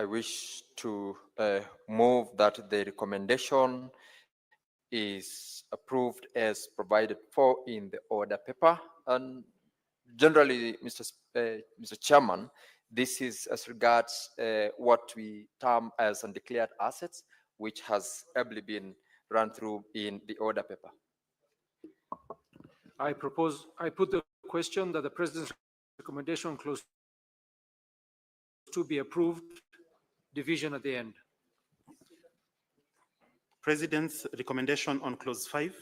I wish to move that the recommendation is approved as provided for in the order paper. And generally, Mr. Chairman, this is as regards what we term as undeclared assets, which has ably been run through in the order paper. I put the question that the President's recommendation clause 2 be approved, division at the end. President's recommendation on clause 5.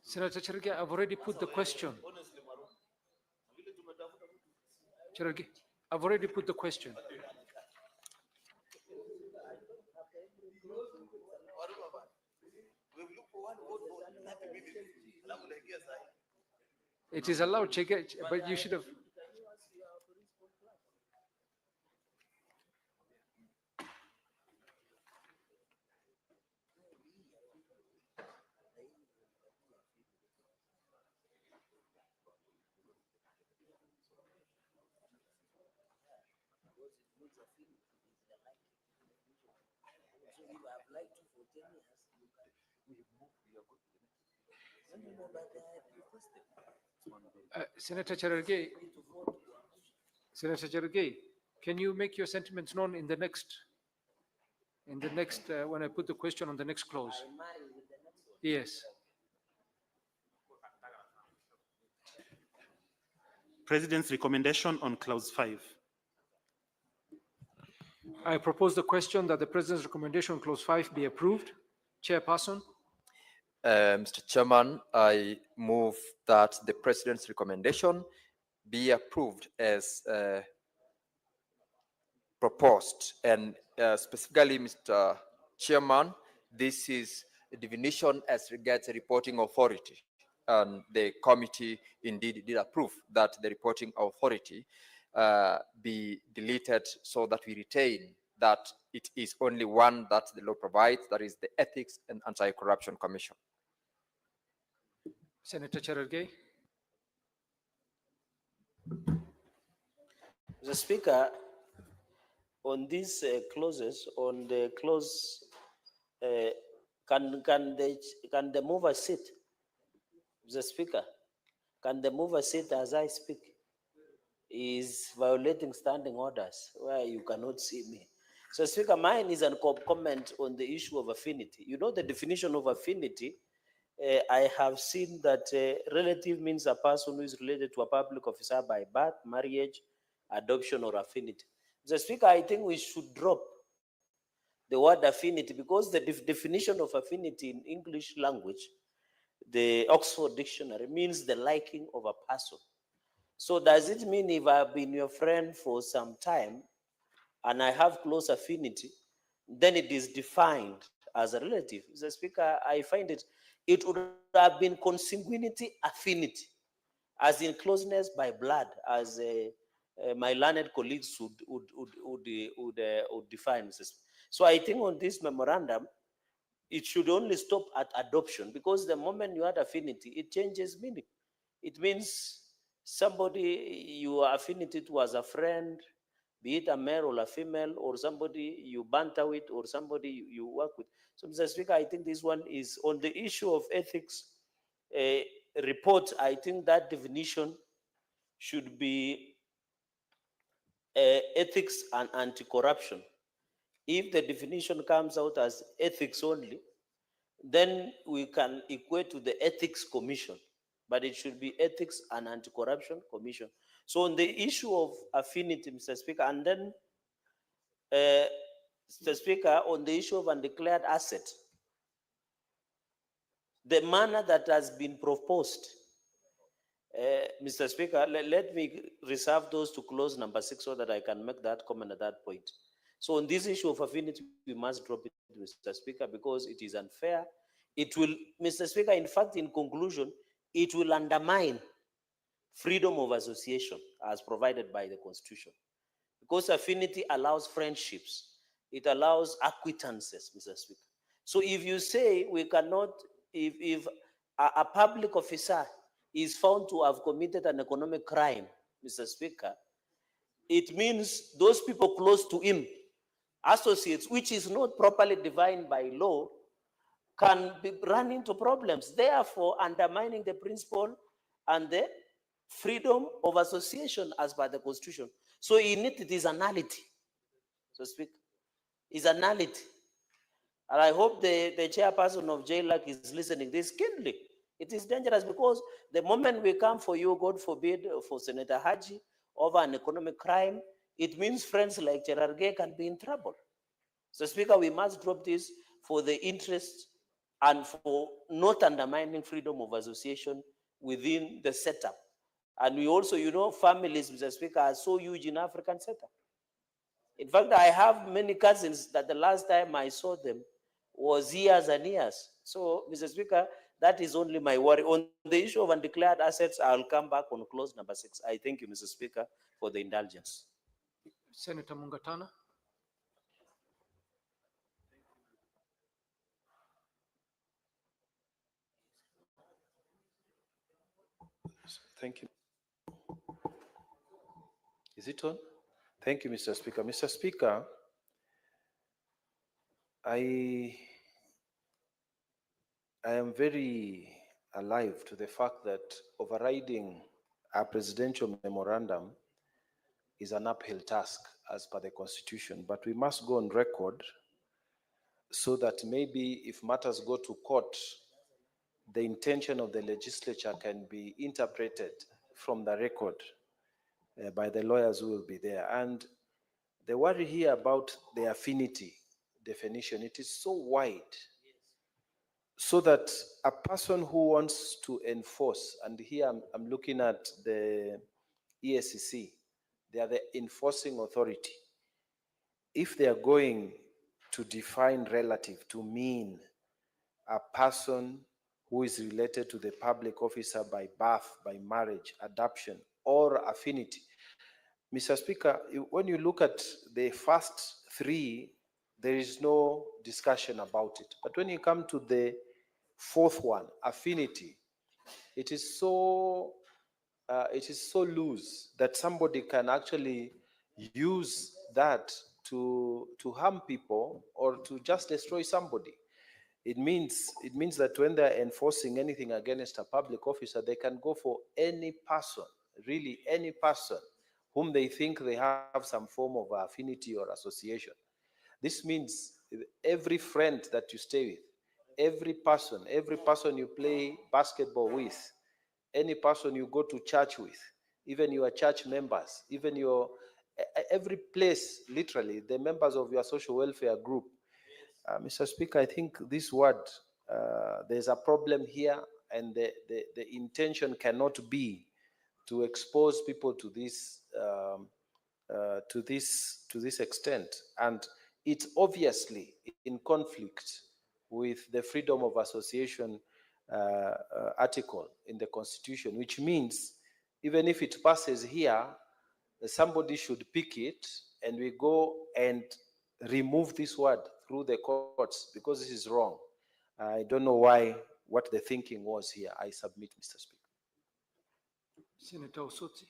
Senator Cherargei, I've already put the question. Cherargei, I've already put the question. It is allowed, but you should have. Senator Cherargei, can you make your sentiments known in the next, when I put the question on the next clause? Yes. President's recommendation on clause 5. I propose the question that the President's recommendation on clause 5 be approved. Chairperson. Mr. Chairman, I move that the President's recommendation be approved as proposed. And specifically, Mr. Chairman, this is a definition as regards a reporting authority. And the committee indeed did approve that the reporting authority be deleted so that we retain that it is only one that the law provides, that is the Ethics and Anti-Corruption Commission. Senator Cherargei. Mr. Speaker, on these clauses, on the clause, can the mover sit? Mr. Speaker, can the mover sit as I speak? Is violating standing orders where you cannot see me. So, Speaker, mine is a comment on the issue of affinity. You know the definition of affinity. I have seen that relative means a person who is related to a public officer by birth, marriage, adoption, or affinity. Mr. Speaker, I think we should drop the word affinity because the definition of affinity in English language, the Oxford Dictionary, means the liking of a person. So does it mean if I've been your friend for some time and I have close affinity, then it is defined as a relative? Mr. Speaker, I find it would have been consanguinity affinity, as in closeness by blood, as my learned colleagues would define. Mr. Speaker. So I think on this memorandum, it should only stop at adoption, because the moment you add affinity, it changes meaning. It means somebody you are affinity to as a friend, be it a male or a female, or somebody you banter with, or somebody you work with. So, Mr. Speaker, I think this one is on the issue of ethics report. I think that definition should be ethics and anti-corruption. If the definition comes out as ethics only, then we can equate to the Ethics Commission, but it should be Ethics and Anti-Corruption Commission. So on the issue of affinity, Mr. Speaker, and then, Mr. Speaker, on the issue of undeclared asset, the manner that has been proposed, Mr. Speaker, let me reserve those to clause number 6 so that I can make that comment at that point. So on this issue of affinity, we must drop it, Mr. Speaker, because it is unfair. It will, Mr. Speaker, in fact, in conclusion, it will undermine freedom of association as provided by the Constitution. Because affinity allows friendships. It allows acquaintances, Mr. Speaker. So if you say we cannot, if a public officer is found to have committed an economic crime Mr. Speaker, it means those people close to him, associates, which is not properly defined by law, can run into problems, therefore undermining the principle and the freedom of association as per the Constitution. So in it is a nullity, so speak, is a nullity. And I hope the chairperson of JLAC is listening this keenly. It is dangerous because the moment we come for you, God forbid, for Senator Haji over an economic crime, it means friends like Cherargei can be in trouble. So Speaker, we must drop this for the interest and for not undermining freedom of association within the setup. And we also, families, Mr. Speaker, are so huge in African setup. In fact, I have many cousins that the last time I saw them was years and years. So, Mr. Speaker, that is only my worry. On the issue of undeclared assets, I'll come back on clause number 6. I thank you, Mr. Speaker, for the indulgence. Senator Mungatana. Thank you. Is it on? Thank you, Mr. Speaker. Mr. Speaker, I am very alive to the fact that overriding a presidential memorandum is an uphill task as per the Constitution, but we must go on record so that maybe if matters go to court, the intention of the legislature can be interpreted from the record by the lawyers who will be there. And the worry here about the affinity definition, it is so wide, so that a person who wants to enforce, and here I'm looking at the ESCC, they are the enforcing authority. If they are going to define relative to mean a person who is related to the public officer by birth, by marriage, adoption, or affinity, Mr. Speaker, when you look at the first three, there is no discussion about it. But when you come to the fourth one, affinity, it is so loose that somebody can actually use that to harm people or to just destroy somebody. It means that when they're enforcing anything against a public officer, they can go for any person, really any person, whom they think they have some form of affinity or association. This means every friend that you stay with, every person you play basketball with, any person you go to church with, even your church members, even every place, literally, the members of your social welfare group. Mr. Speaker, I think this word, there's a problem here, and the intention cannot be to expose people to this extent, and it's obviously in conflict with the freedom of association article in the Constitution, which means even if it passes here, somebody should pick it, and we go and remove this word through the courts because this is wrong. I don't know what the thinking was here. I submit, Mr. Speaker. Senator Osoti.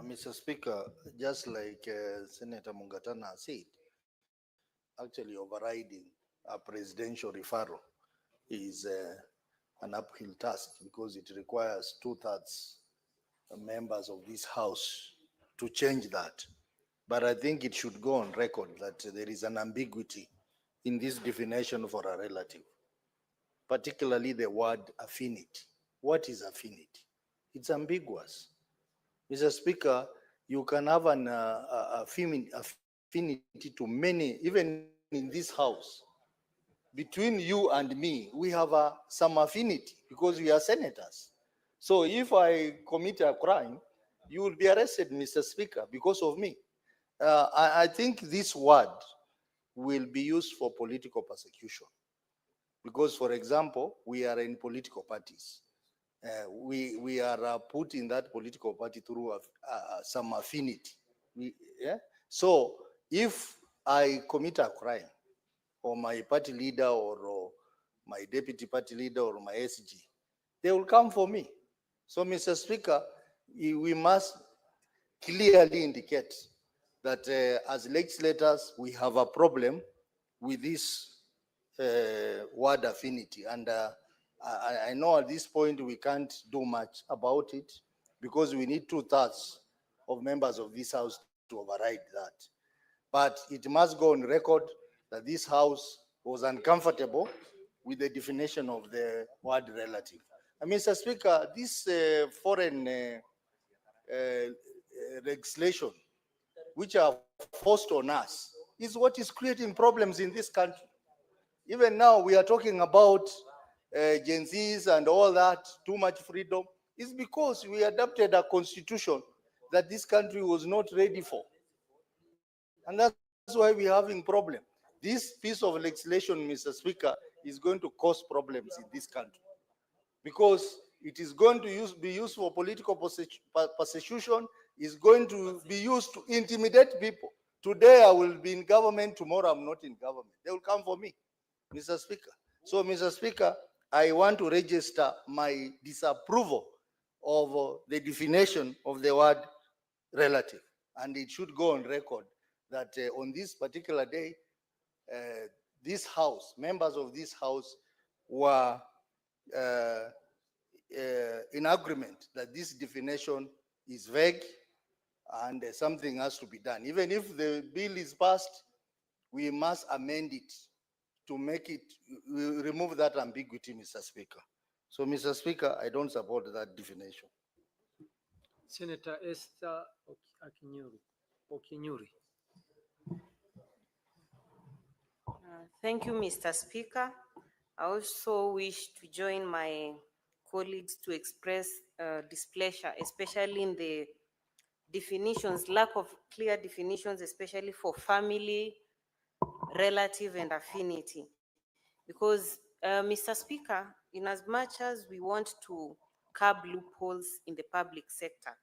Mr. Speaker, just like Senator Mungatana said, actually overriding a presidential referral is an uphill task because it requires 2/3 members of this House to change that. But I think it should go on record that there is an ambiguity in this definition for a relative, particularly the word affinity. What is affinity? It's ambiguous. Mr. Speaker, you can have an affinity to many, even in this House. Between you and me, we have some affinity because we are senators. So if I commit a crime, you will be arrested, Mr. Speaker, because of me. I think this word will be used for political persecution. Because, for example, we are in political parties. We are put in that political party through some affinity. So if I commit a crime, or my party leader or my deputy party leader or my SG, they will come for me. So, Mr. Speaker, we must clearly indicate that as legislators, we have a problem with this word affinity. And I know at this point we can't do much about it because we need 2/3 of members of this House to override that. But it must go on record that this House was uncomfortable with the definition of the word relative. And Mr. Speaker, this foreign legislation which are forced on us is what is creating problems in this country. Even now, we are talking about Gen Zs and all that, too much freedom. It's because we adopted a constitution that this country was not ready for. And that's why we're having problem. This piece of legislation, Mr. Speaker, is going to cause problems in this country because it is going to be used for political persecution, is going to be used to intimidate people. Today I will be in government, tomorrow I'm not in government. They will come for me, Mr. Speaker. So, Mr. Speaker, I want to register my disapproval of the definition of the word relative. And it should go on record that on this particular day, this House, members of this House were in agreement that this definition is vague and something has to be done. Even if the bill is passed, we must amend it to make it, remove that ambiguity, Mr. Speaker. So, Mr. Speaker, I don't support that definition. Senator Esther Okinyuri. Thank you, Mr. Speaker. I also wish to join my colleagues to express displeasure, especially in the definitions, lack of clear definitions, especially for family, relative, and affinity. Because, Mr. Speaker, in as much as we want to curb loopholes in the public sector,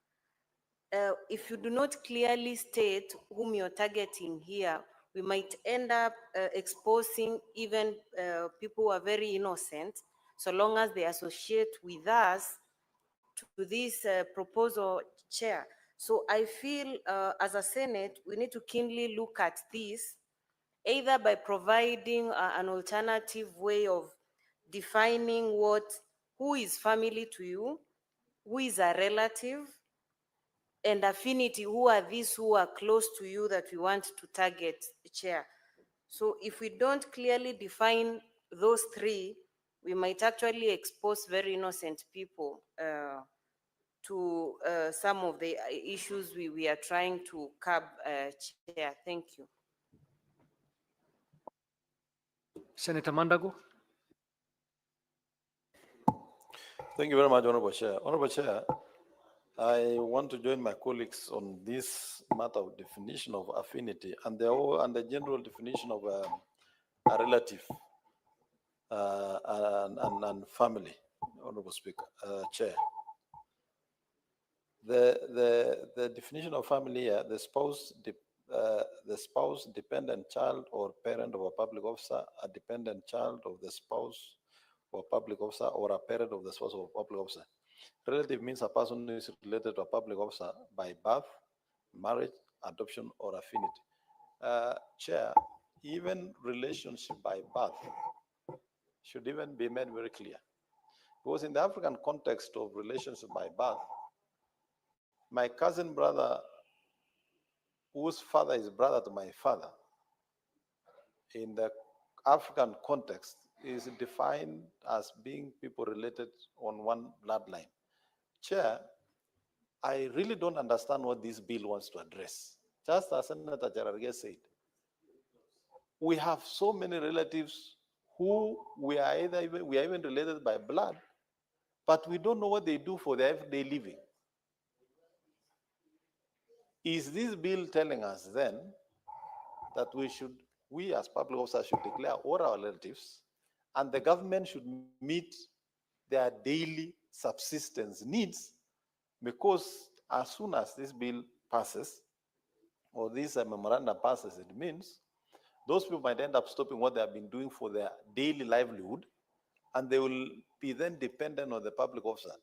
if you do not clearly state whom you're targeting here, we might end up exposing even people who are very innocent, so long as they associate with us to this proposal, Chair. So I feel as a Senate, we need to keenly look at this, either by providing an alternative way of defining who is family to you, who is a relative, and affinity, who are these who are close to you that we want to target, Chair. So if we don't clearly define those three, we might actually expose very innocent people to some of the issues we are trying to curb, Chair. Thank you. Senator Mandago. Thank you very much, Honorable Chair. Honorable Chair, I want to join my colleagues on this matter of definition of affinity and the general definition of a relative and family, Honorable Speaker, Chair. The definition of family here, the spouse, dependent child or parent of a public officer, a dependent child of the spouse or public officer, or a parent of the spouse of a public officer. Relative means a person who is related to a public officer by birth, marriage, adoption, or affinity. Chair, even relationship by birth should even be made very clear. Because in the African context of relationship by birth, my cousin brother, whose father is brother to my father, in the African context, is defined as being people related on one bloodline. Chair, I really don't understand what this bill wants to address. Just as Senator Cherargei said, we have so many relatives who we are even related by blood, but we don't know what they do for their everyday living. Is this bill telling us then that we as public officers should declare all our relatives, and the government should meet their daily subsistence needs? Because as soon as this bill passes, or this memorandum passes, it means those people might end up stopping what they have been doing for their daily livelihood, and they will be then dependent on the public officer.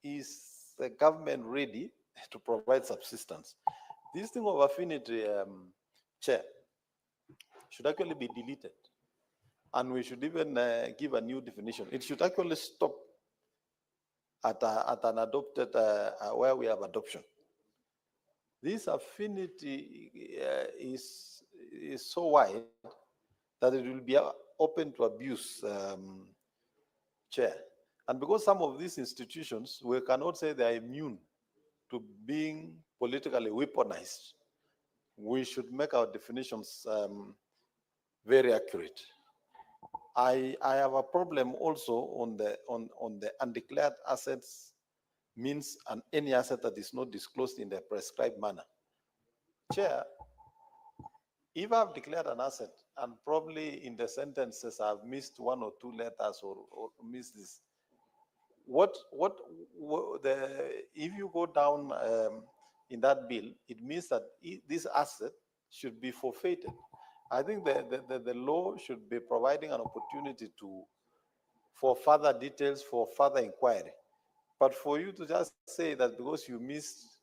Is the government ready to provide subsistence? This thing of affinity, Chair, should actually be deleted. And we should even give a new definition. It should actually stop at an adopted, where we have adoption. This affinity is so wide that it will be open to abuse, Chair. And because some of these institutions, we cannot say they are immune to being politically weaponized, we should make our definitions very accurate. I have a problem also on the undeclared assets means and any asset that is not disclosed in the prescribed manner. Chair, if I've declared an asset and probably in the sentences I've missed one or two letters or missed this, if you go down in that bill, it means that this asset should be forfeited. I think the law should be providing an opportunity for further details, for further inquiry. But for you to just say that because you missed,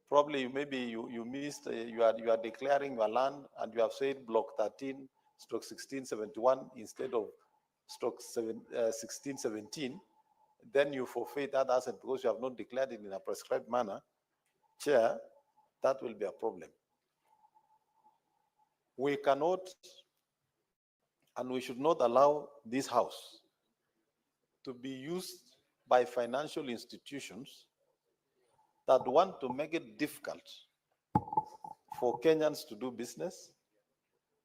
probably maybe you missed, you are declaring your land and you have said block 13/1671 instead of stroke 1617, then you forfeit that asset because you have not declared it in a prescribed manner. Chair, that will be a problem. We cannot and we should not allow this house to be used by financial institutions that want to make it difficult for Kenyans to do business,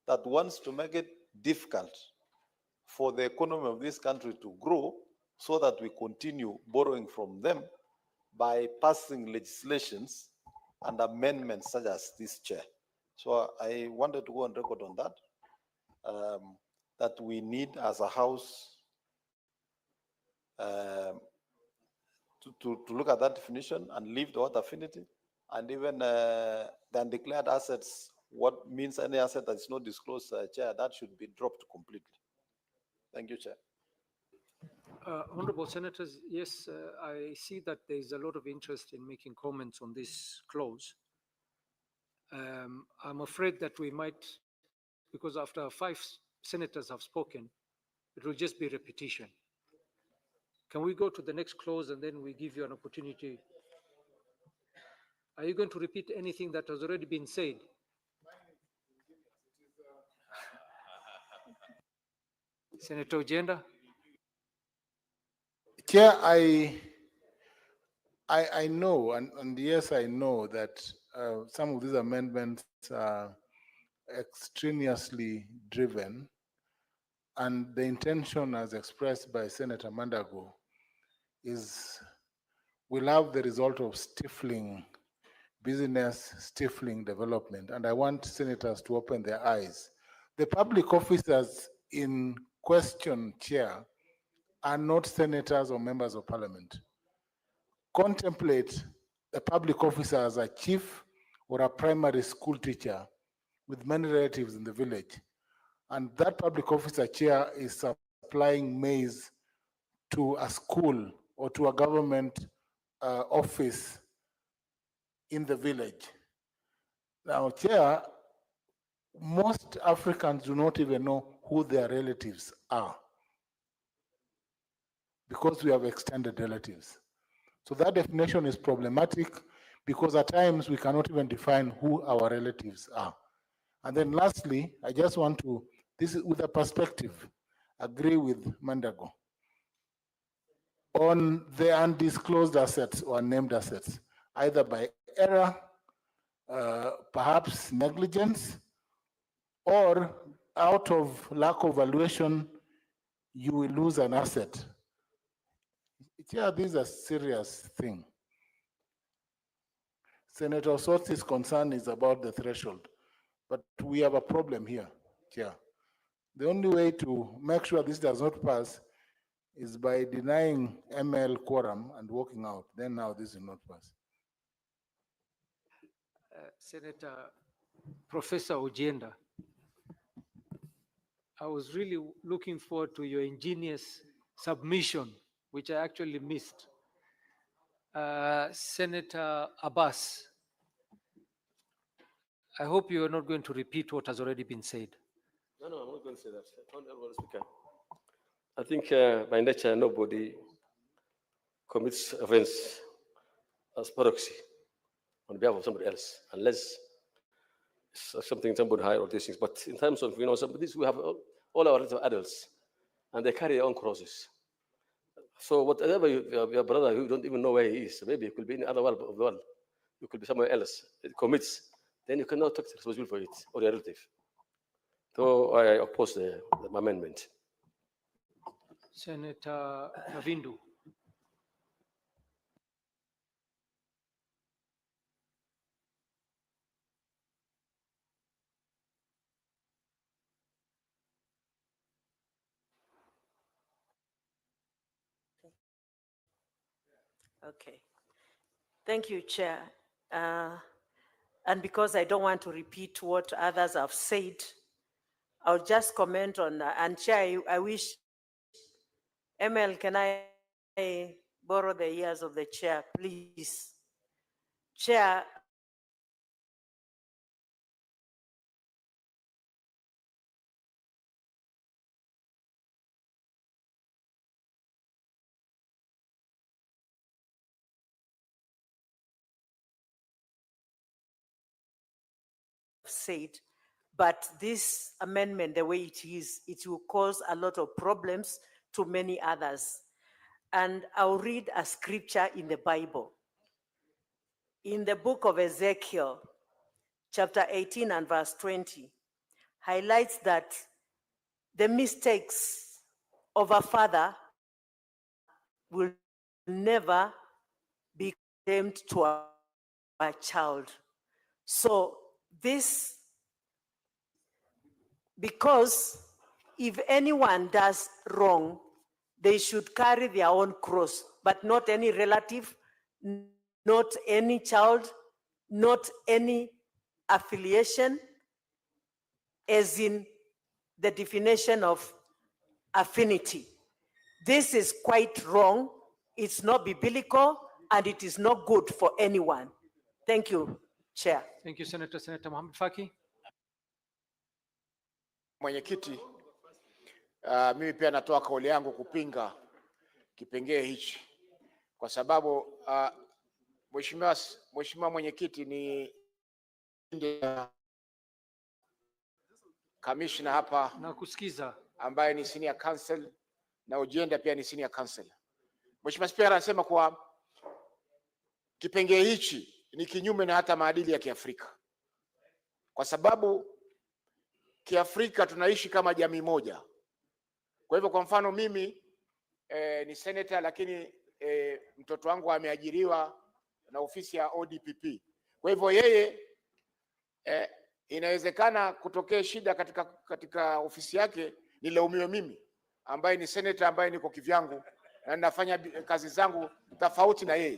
that wants to make it difficult for the economy of this country to grow so that we continue borrowing from them by passing legislations and amendments such as this, Chair. So I wanted to go on record on that, that we need as a house to look at that definition and leave the word affinity, and even the undeclared assets, what means any asset that is not disclosed, Chair, that should be dropped completely. Thank you, Chair. Honorable Senators, yes, I see that there is a lot of interest in making comments on this clause. I'm afraid that we might, because after 5 senators have spoken, it will just be repetition. Can we go to the next clause and then we give you an opportunity? Are you going to repeat anything that has already been said? Senator Ojenda? Chair, I know, and yes, I know that some of these amendments are extraneously driven, and the intention as expressed by Senator Mandago is we'll have the result of stifling business, stifling development, and I want senators to open their eyes. The public officers in question, Chair, are not senators or members of parliament. Contemplate a public officer as a chief or a primary school teacher with many relatives in the village. And that public officer, Chair, is supplying maize to a school or to a government office in the village. Now, Chair, most Africans do not even know who their relatives are because we have extended relatives. So that definition is problematic because at times we cannot even define who our relatives are. And then lastly, I just want to, this is with a perspective, agree with Mandago. On the undisclosed assets or named assets, either by error, perhaps negligence, or out of lack of valuation, you will lose an asset. Yeah, this is a serious thing. Senator Soti's concern is about the threshold, but we have a problem here, Chair. The only way to make sure this does not pass is by denying ML quorum and walking out. Then now this will not pass. Senator Professor Ojenda, I was really looking forward to your ingenious submission, which I actually missed. Senator Abbas, I hope you are not going to repeat what has already been said. No, I'm not going to say that. Honorable Speaker, I think by nature nobody commits offense as proxy on behalf of somebody else, unless it's something somebody higher or these things. But in terms of some of these, we have all our little adults, and they carry their own crosses. So whatever your brother who don't even know where he is, maybe he could be in the other world of the world, you could be somewhere else. It commits, then you cannot take responsibility for it or your relative. So I oppose the amendment. Senator Kavindu. Okay. Thank you, Chair. And because I don't want to repeat what others have said, I'll just comment on that. And Chair, I wish, ML, can I borrow the ears of the Chair, please? Chair, said, but this amendment, the way it is, it will cause a lot of problems to many others. And I'll read a scripture in the Bible. In the book of Ezekiel, chapter 18 and verse 20, highlights that the mistakes of a father will never be condemned to a child. So this, because if anyone does wrong, they should carry their own cross, but not any relative, not any child, not any affiliation, as in the definition of affinity. This is quite wrong. It's not biblical, and it is not good for anyone. Thank you, Chair. Thank you, Senator. Senator Mohamed Faki. Mwenyekiti, mimi pia natoa kauli yangu kupinga kipengee hichi kwa sababu Mheshimiwa Mwenyekiti, ni kamishna hapa na kusikiza ambaye ni senior counsel na Ojenda pia ni senior counsel. Mheshimiwa Spika anasema kwa kipengee hichi ni kinyume na hata maadili ya Kiafrika, kwa sababu Kiafrika tunaishi kama jamii moja. Kwa hivyo kwa mfano mimi ni senator, lakini mtoto wangu ameajiriwa na ofisi ya ODPP. Kwa hivyo yeye inawezekana kutokea shida katika ofisi yake, nilaumiwe mimi ambaye ni senator, ambaye niko kivyangu na ninafanya kazi zangu tofauti na yeye.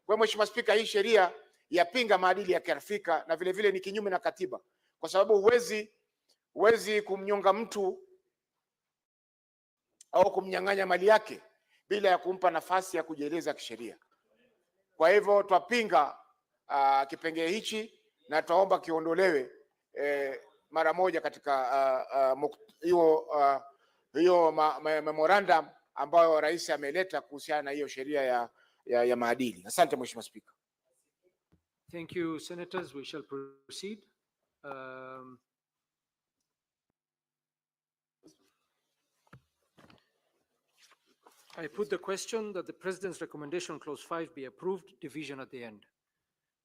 Kwa hiyo Mheshimiwa Spika, hii sheria yapinga maadili ya Kiafrika na vile vile ni kinyume na katiba, kwa sababu huwezi kumnyonga mtu au kumnyang'anya mali yake bila ya kumpa nafasi ya kujieleza kisheria. Kwa hivyo twapinga kipengee hichi na twaomba kiondolewe mara moja katika hiyo memorandum ambayo rais ameleta kuhusiana na hiyo sheria ya maadili. Asante Mheshimiwa Spika. Thank you, senators. We shall proceed. I put the question that the President's recommendation on clause 5 be approved, division at the end.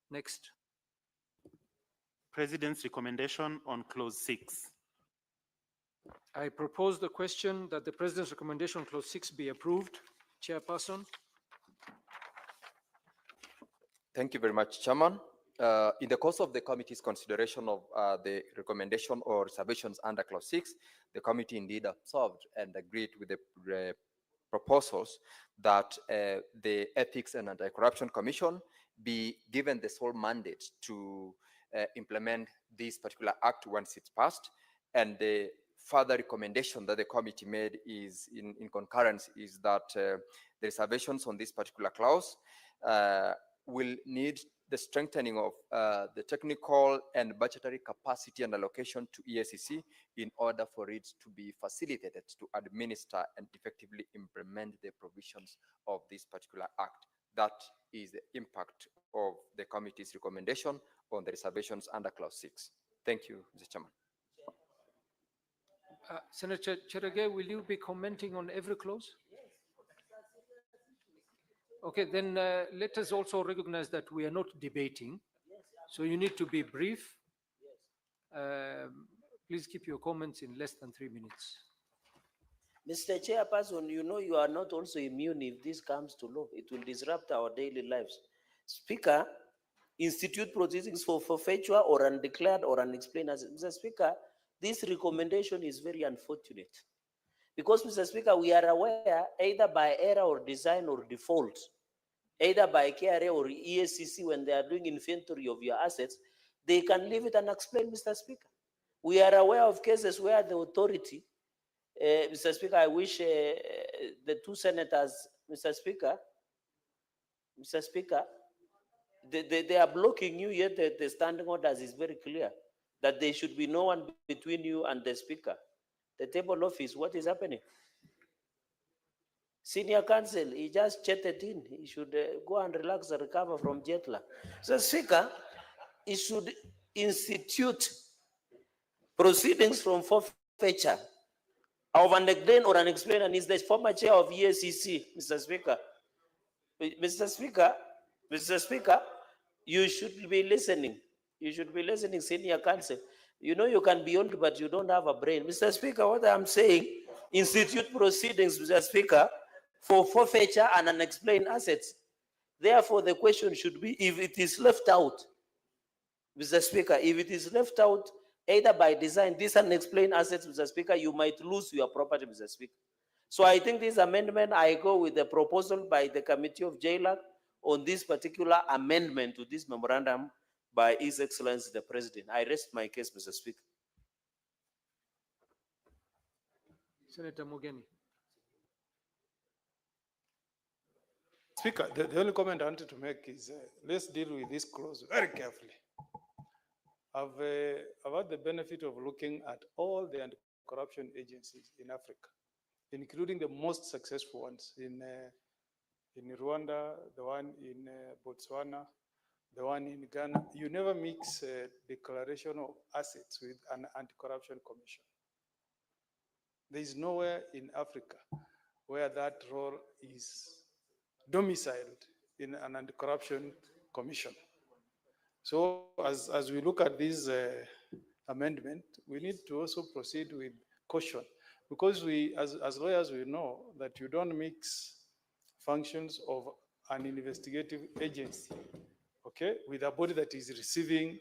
Next. President's recommendation on clause 6. I propose the question that the President's recommendation on clause 6 be approved. Chairperson. Thank you very much, Chairman. In the course of the committee's consideration of the recommendation or reservations under clause 6, the committee indeed observed and agreed with the proposals that the Ethics and Anti-Corruption Commission be given the sole mandate to implement this particular act once it's passed, and the further recommendation that the committee made is in concurrence is that the reservations on this particular clause will need the strengthening of the technical and budgetary capacity and allocation to EACC in order for it to be facilitated to administer and effectively implement the provisions of this particular act. That is the impact of the committee's recommendation on the reservations under clause 6. Thank you, Mr. Chairman. Senator Cherage, will you be commenting on every clause? Okay, then let us also recognize that we are not debating. So you need to be brief. Please keep your comments in less than 3 minutes. Mr. Chairperson, you know you are not also immune if this comes to law. It will disrupt our daily lives. Speaker, institute proceedings for forfeiture or undeclared or unexplained. Mr. Speaker, this recommendation is very unfortunate. Because, Mr. Speaker, we are aware either by error or design or default, either by KRA or EACC when they are doing inventory of your assets, they can leave it unexplained, Mr. Speaker. We are aware of cases where the authority, Mr. Speaker, I wish the two senators, Mr. Speaker, they are blocking you, yet the standing orders is very clear that there should be no one between you and the Speaker. The table office, what is happening? Senior counsel, he just chatted in. He should go and relax and recover from jet lag. So, Speaker, he should institute proceedings from forfeiture of unexplained or unexplained, and is the former chair of EACC, Mr. Speaker. Mr. Speaker, you should be listening. You should be listening, senior counsel. You know you can be old, but you don't have a brain. Mr. Speaker, what I'm saying, institute proceedings, Mr. Speaker, for forfeiture and unexplained assets. Therefore, the question should be, if it is left out, Mr. Speaker, if it is left out, either by design, these unexplained assets, Mr. Speaker, you might lose your property, Mr. Speaker. So I think this amendment, I go with the proposal by the Committee of JLAC on this particular amendment to this memorandum by His Excellency the President. I rest my case, Mr. Speaker. Senator Mogeni. Speaker, the only comment I wanted to make is let's deal with this clause very carefully. I've had the benefit of looking at all the anti-corruption agencies in Africa, including the most successful ones in Rwanda, the one in Botswana, the one in Ghana. You never mix declaration of assets with an anti-corruption commission. There is nowhere in Africa where that role is domiciled in an anti-corruption commission. So as we look at this amendment, we need to also proceed with caution, because we, as lawyers, we know that you don't mix functions of an investigative agency, okay, with a body that is receiving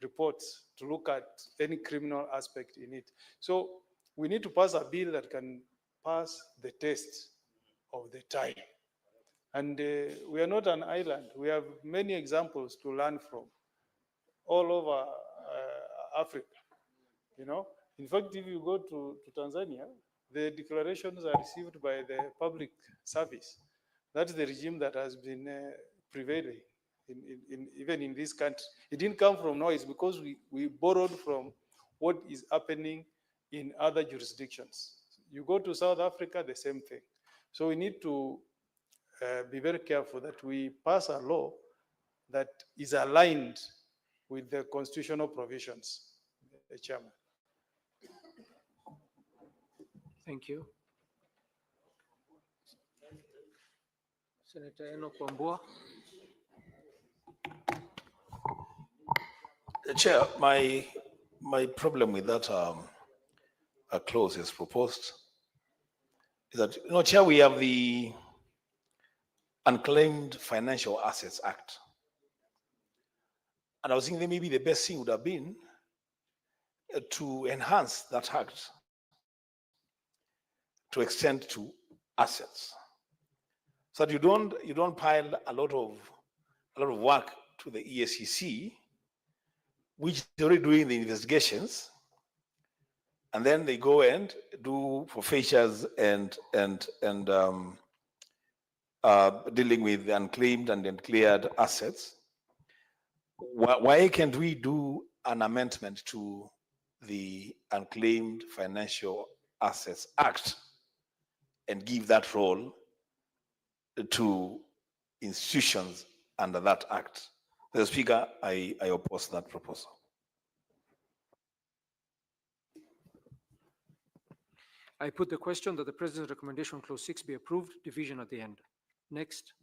reports to look at any criminal aspect in it. So we need to pass a bill that can pass the test of the time. And we are not an island. We have many examples to learn from all over Africa, you know. In fact, if you go to Tanzania, the declarations are received by the public service. That's the regime that has been prevailing even in this country. It didn't come from noise, because we borrowed from what is happening in other jurisdictions. You go to South Africa, the same thing. So we need to be very careful that we pass a law that is aligned with the constitutional provisions, Chairman. Thank you. Senator Enoch Wambua. Chair, my problem with that clause as proposed is that, you know, Chair, we have the Unclaimed Financial Assets Act. And I was thinking that maybe the best thing would have been to enhance that act to extend to assets, so that you don't pile a lot of work to the EACC, which is already doing the investigations, and then they go and do forfeitures and dealing with unclaimed and uncleared assets. Why can't we do an amendment to the Unclaimed Financial Assets Act and give that role to institutions under that act? Mr. Speaker, I oppose that proposal. I put the question that the President's recommendation clause 6 be approved, division at the end. Next.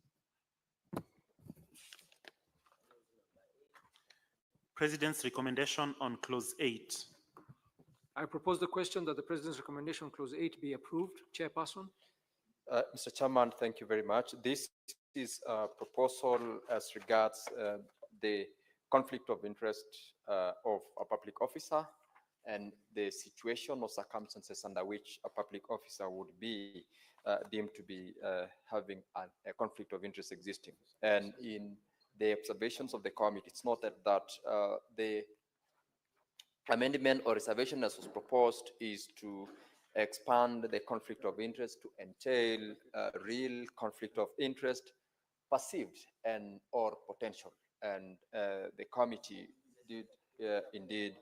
President's recommendation on clause 8. I propose the question that the President's recommendation clause 8 be approved. Chairperson. Mr. Chairman, thank you very much. This is a proposal as regards the conflict of interest of a public officer and the situation or circumstances under which a public officer would be deemed to be having a conflict of interest existing. And in the observations of the committee, it's noted that the amendment or reservation as was proposed is to expand the conflict of interest to entail real conflict of interest, perceived and or potential. And the committee did indeed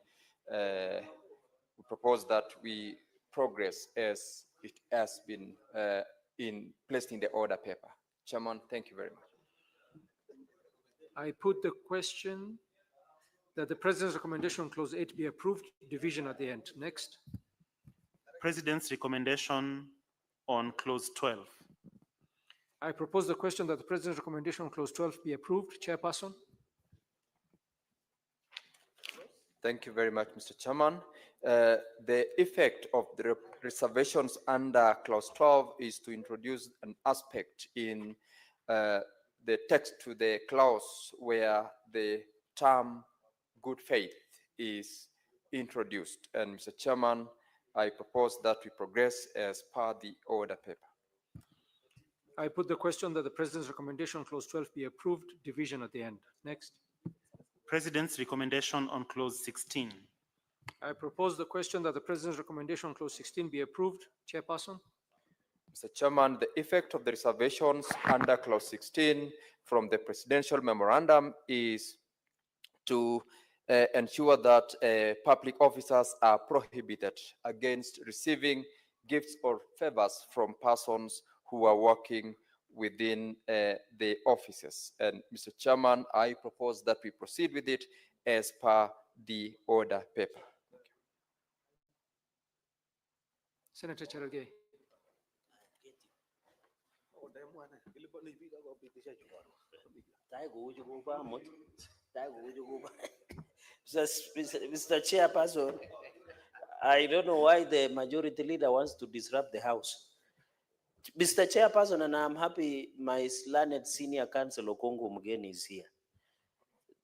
propose that we progress as it has been placed in the order paper. Chairman, thank you very much. I put the question that the President's recommendation clause 8 be approved, division at the end. Next. President's recommendation on clause 12. I propose the question that the President's recommendation clause 12 be approved. Chairperson. Thank you very much, Mr. Chairman. The effect of the reservations under clause 12 is to introduce an aspect in the text to the clause where the term good faith is introduced. And Mr. Chairman, I propose that we progress as per the order paper. I put the question that the President's recommendation clause 12 be approved, division at the end. Next. President's recommendation on clause 16. I propose the question that the President's recommendation clause 16 be approved. Chairperson. Mr. Chairman, the effect of the reservations under clause 16 from the presidential memorandum is to ensure that public officers are prohibited against receiving gifts or favors from persons who are working within the offices. And Mr. Chairman, I propose that we proceed with it as per the order paper. Senator Cherargei. Mr. Chairperson, I don't know why the majority leader wants to disrupt the House. Mr. Chairperson, and I'm happy my learned senior counsel Okongo Mugeni is here.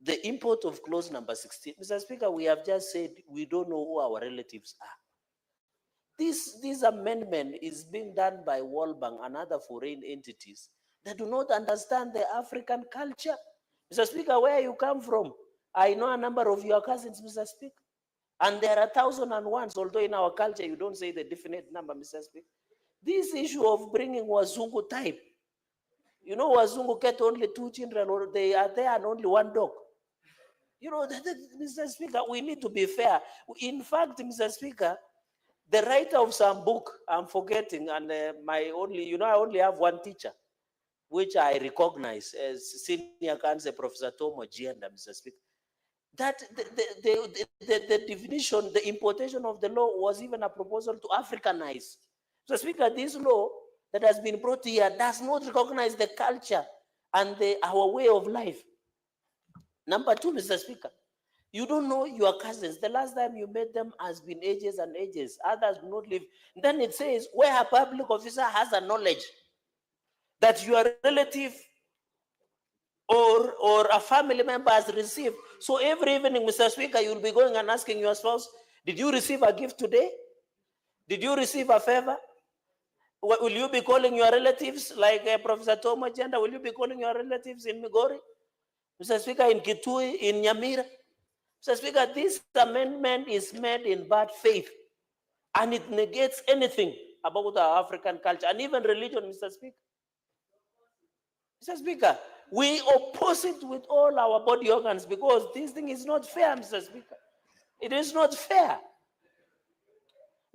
The import of clause number 16, Mr. Speaker, we have just said we don't know who our relatives are. This amendment is being done by World Bank and other foreign entities that do not understand the African culture. Mr. Speaker, where you come from, I know a number of your cousins, Mr. Speaker, and there are 1,001, although in our culture you don't say the definite number, Mr. Speaker. This issue of bringing Wazungu type, you know, Wazungu get only 2 children, or they are there and only 1 dog. You know, Mr. Speaker, we need to be fair. In fact, Mr. Speaker, the writer of some book, I'm forgetting, and I only have 1 teacher, which I recognize as senior counsel, Professor Tomo Gienda, Mr. Speaker. That the definition, the importation of the law was even a proposal to Africanize. So, Speaker, this law that has been brought here does not recognize the culture and our way of life. Number 2, Mr. Speaker, you don't know your cousins. The last time you met them has been ages and ages. Others do not live. Then it says, where a public officer has a knowledge that your relative or a family member has received. So every evening, Mr. Speaker, you'll be going and asking your spouse, did you receive a gift today? Did you receive a favor? Will you be calling your relatives like Professor Tomo Jenda? Will you be calling your relatives in Migori? Mr. Speaker, in Kitui, in Nyamira? Mr. Speaker, this amendment is made in bad faith and it negates anything about our African culture and even religion, Mr. Speaker. Mr. Speaker, we oppose it with all our body organs because this thing is not fair, Mr. Speaker. It is not fair.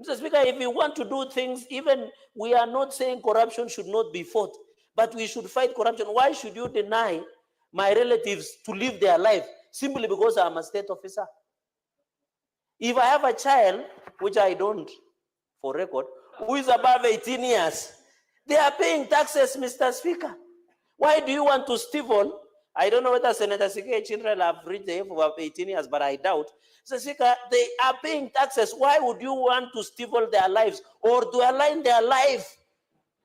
Mr. Speaker, if we want to do things, even we are not saying corruption should not be fought, but we should fight corruption. Why should you deny my relatives to live their life simply because I'm a state officer? If I have a child, which I don't, for record, who is above 18 years, they are paying taxes, Mr. Speaker. Why do you want to stifle? I don't know whether Senator Sikei children have reached the age of 18 years, but I doubt. Mr. Speaker, they are paying taxes. Why would you want to stifle their lives or to align their life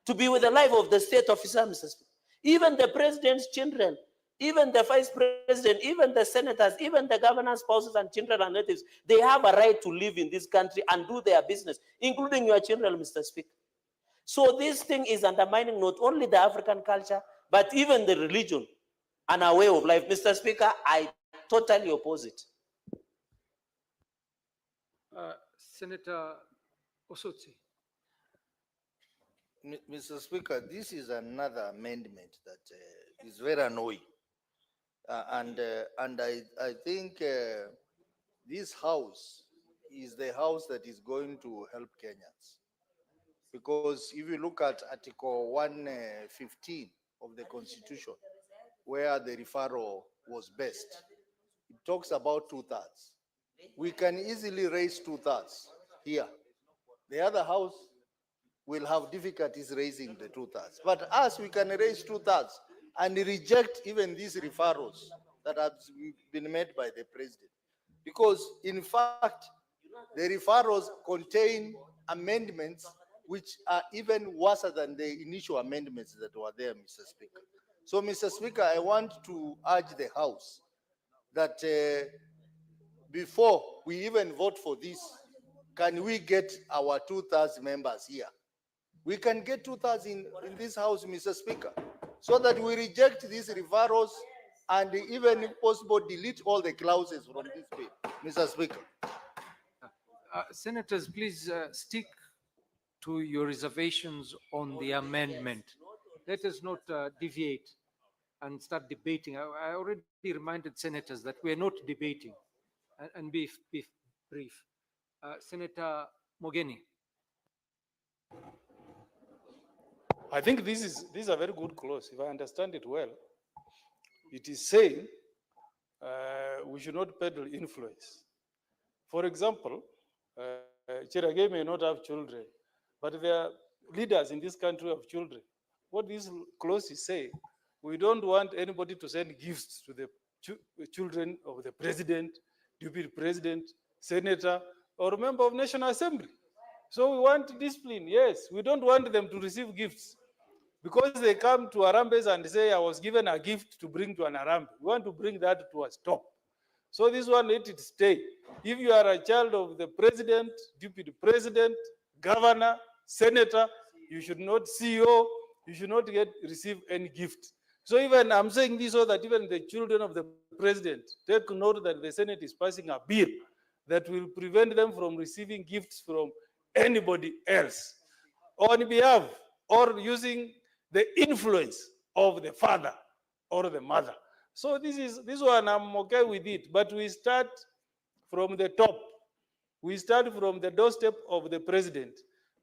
to be with the life of the state officer, Mr. Speaker? Even the president's children, even the vice president, even the senators, even the governor's spouses and children and relatives, they have a right to live in this country and do their business, including your children, Mr. Speaker. So this thing is undermining not only the African culture, but even the religion and our way of life. Mr. Speaker, I totally oppose it. Senator Osotsi. Mr. Speaker, this is another amendment that is very annoying. And I think this house is the house that is going to help Kenyans. Because if you look at Article 115 of the Constitution, where the referral was based, it talks about 2/3. We can easily raise 2/3 here. The other house will have difficulties raising the 2/3. But us, we can raise 2/3 and reject even these referrals that have been made by the president. Because in fact, the referrals contain amendments which are even worse than the initial amendments that were there, Mr. Speaker. So, Mr. Speaker, I want to urge the House that before we even vote for this, can we get our 2/3 members here? We can get 2/3 in this House, Mr. Speaker, so that we reject these referrals and even if possible delete all the clauses from this bill, Mr. Speaker. Senators, please stick to your reservations on the amendment. Let us not deviate and start debating. I already reminded senators that we are not debating, and be brief. Senator Mogeni. I think this is a very good clause. If I understand it well, it is saying we should not peddle influence. For example, Cherage may not have children, but there are leaders in this country of children. What this clause is saying, we don't want anybody to send gifts to the children of the president, deputy president, senator, or member of National Assembly. So we want discipline, yes. We don't want them to receive gifts because they come to Harambes and say, I was given a gift to bring to an Harambe. We want to bring that to a stop. So this one, let it stay. If you are a child of the president, deputy president, governor, senator, you should not CEO, you should not receive any gift. So even I'm saying this so that even the children of the president take note that the Senate is passing a bill that will prevent them from receiving gifts from anybody else on behalf or using the influence of the father or the mother. So this one, I'm okay with it, but we start from the top. We start from the doorstep of the president,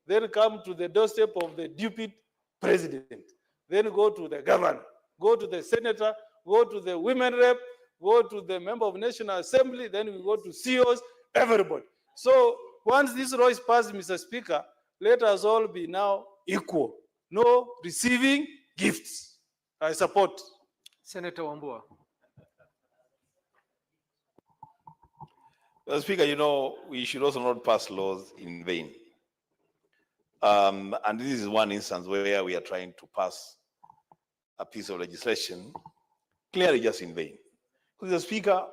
then come to the doorstep of the deputy president, then go to the governor, go to the senator, go to the women rep, go to the member of National Assembly, then we go to CEOs, everybody. So once this law is passed, Mr. Speaker, let us all be now equal. No receiving gifts. I support. Senator Wambua. Well, Speaker, you know, we should also not pass laws in vain. And this is one instance where we are trying to pass a piece of legislation clearly just in vain. Mr. Speaker,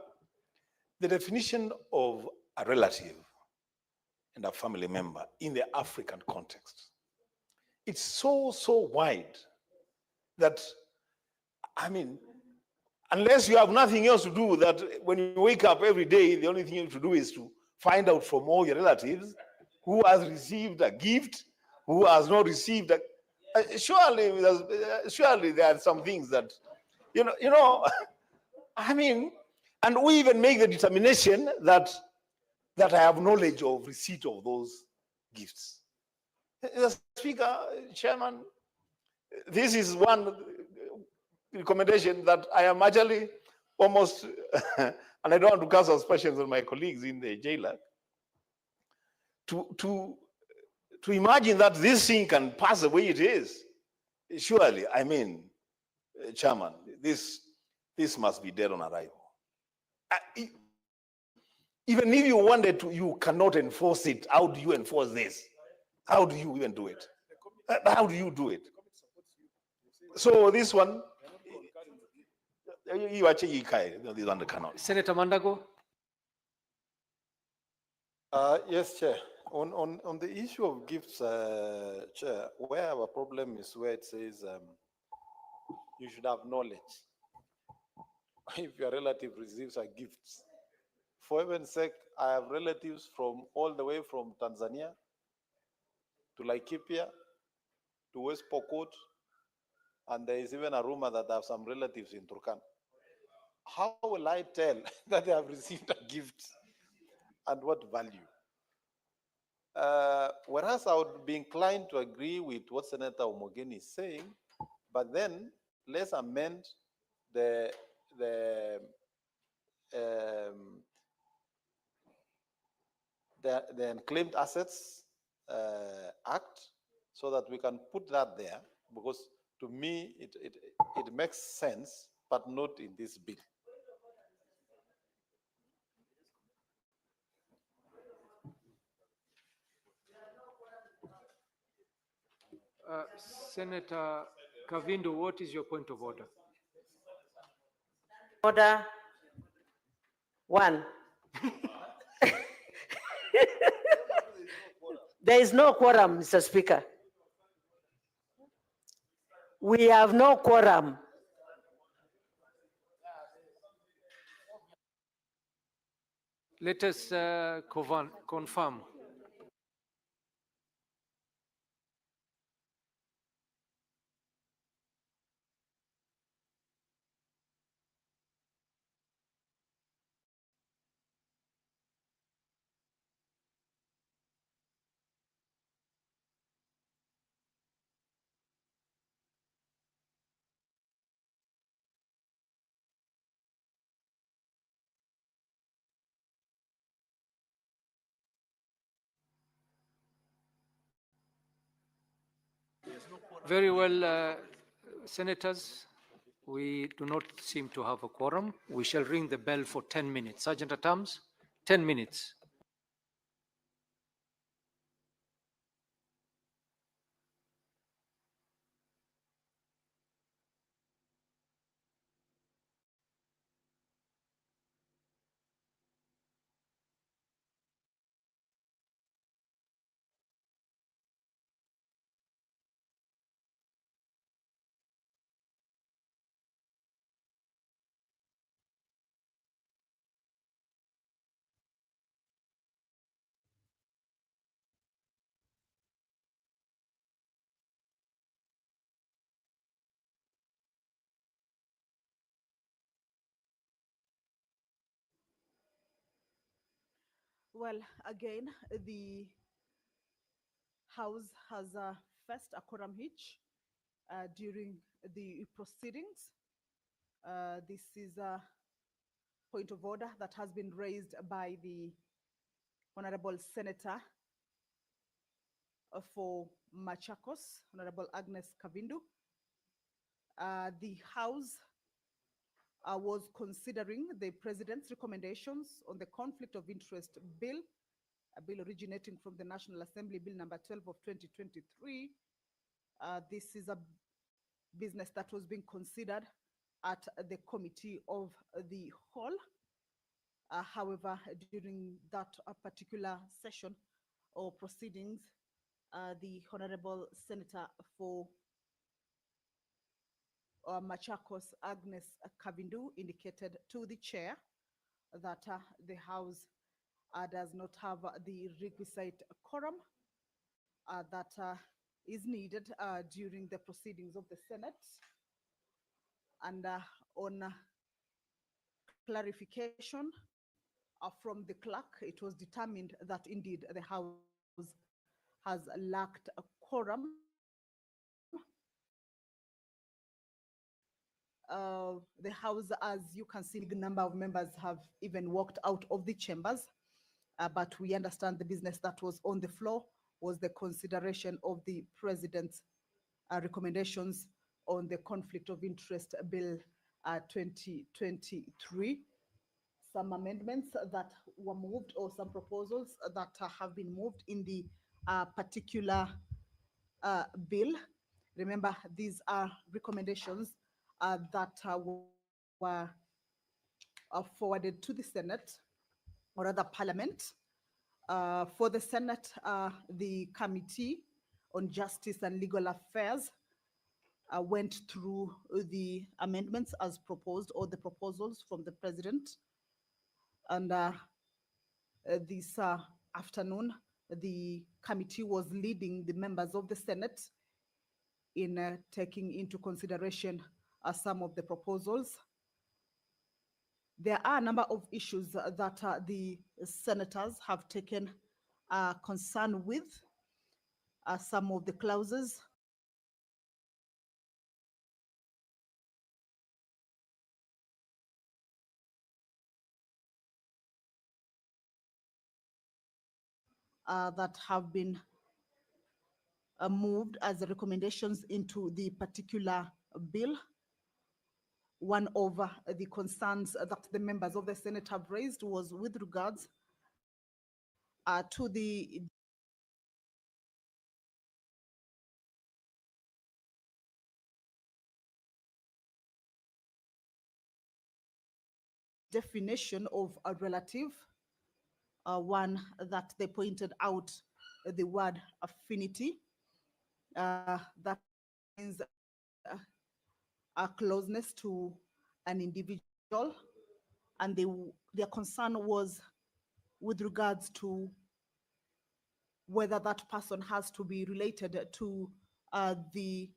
the definition of a relative and a family member in the African context, it's so wide that, I mean, unless you have nothing else to do, that when you wake up every day, the only thing you have to do is to find out from all your relatives who has received a gift, who has not received a, surely there are some things that, I mean, and we even make the determination that I have knowledge of receipt of those gifts. Mr. Speaker, Chairman, this is one recommendation that I am actually almost, and I don't want to cast aspersions on my colleagues in the jailer, to imagine that this thing can pass the way it is. Surely, I mean, Chairman, this must be dead on arrival. Even if you wanted to, you cannot enforce it. How do you enforce this? How do you even do it? How do you do it? So this one, you actually this one cannot. Senator Mandago. Yes, Chair. On the issue of gifts, Chair, where our problem is where it says you should have knowledge. If your relative receives a gift, for heaven's sake, I have relatives from all the way from Tanzania to Laikipia to West Pokot, and there is even a rumor that I have some relatives in Turkana. How will I tell that they have received a gift and what value? Whereas I would be inclined to agree with what Senator Omogeni is saying, but then let's amend the Unclaimed Assets Act so that we can put that there, because to me it makes sense, but not in this bill. Senator Kavindu, what is your point of order? Order one. There is no quorum, Mr. Speaker. We have no quorum. Let us confirm. Very well, senators. We do not seem to have a quorum. We shall ring the bell for 10 minutes. Sergeant at Arms, 10 minutes. Well, again, the House has faced a quorum hitch during the proceedings. This is a point of order that has been raised by the Honorable Senator for Machakos, Honorable Agnes Kavindu. The House was considering the President's recommendations on the Conflict of Interest Bill, a bill originating from the National Assembly, Bill number 12 of 2023. This is a business that was being considered at the Committee of the Whole. However, during that particular session or proceedings, the Honorable Senator for Machakos, Agnes Kavindu, indicated to the chair that the House does not have the requisite quorum, that is needed during the proceedings of the Senate. And on clarification from the clerk, it was determined that indeed the House has lacked a quorum. The House, as you can see, a number of members have even walked out of the chambers. But we understand the business that was on the floor was the consideration of the President's recommendations on the Conflict of Interest Bill 2023. Some amendments that were moved or some proposals that have been moved in the particular bill. Remember, these are recommendations that were forwarded to the Senate, or rather Parliament. For the Senate, the Committee on Justice and Legal Affairs went through the amendments as proposed, or the proposals from the President. And this afternoon, the committee was leading the members of the Senate in taking into consideration some of the proposals. There are a number of issues that the senators have taken concern with. Some of the clauses that have been moved as recommendations into the particular bill. One of the concerns that the members of the Senate have raised was with regards to the definition of a relative. One that they pointed out, the word affinity, that means a closeness to an individual, and their concern was with regards to whether that person has to be related to the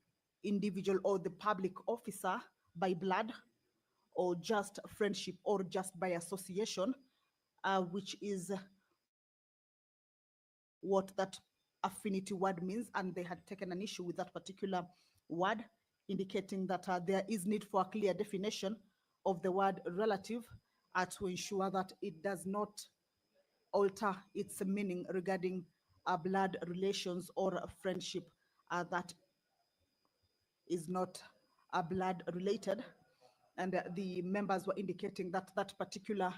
individual or the public officer by blood, or just friendship, or just by association, which is what that affinity word means. And they had taken an issue with that particular word, indicating that there is need for a clear definition of the word relative to ensure that it does not alter its meaning regarding blood relations or friendship that is not blood related. And the members were indicating that that particular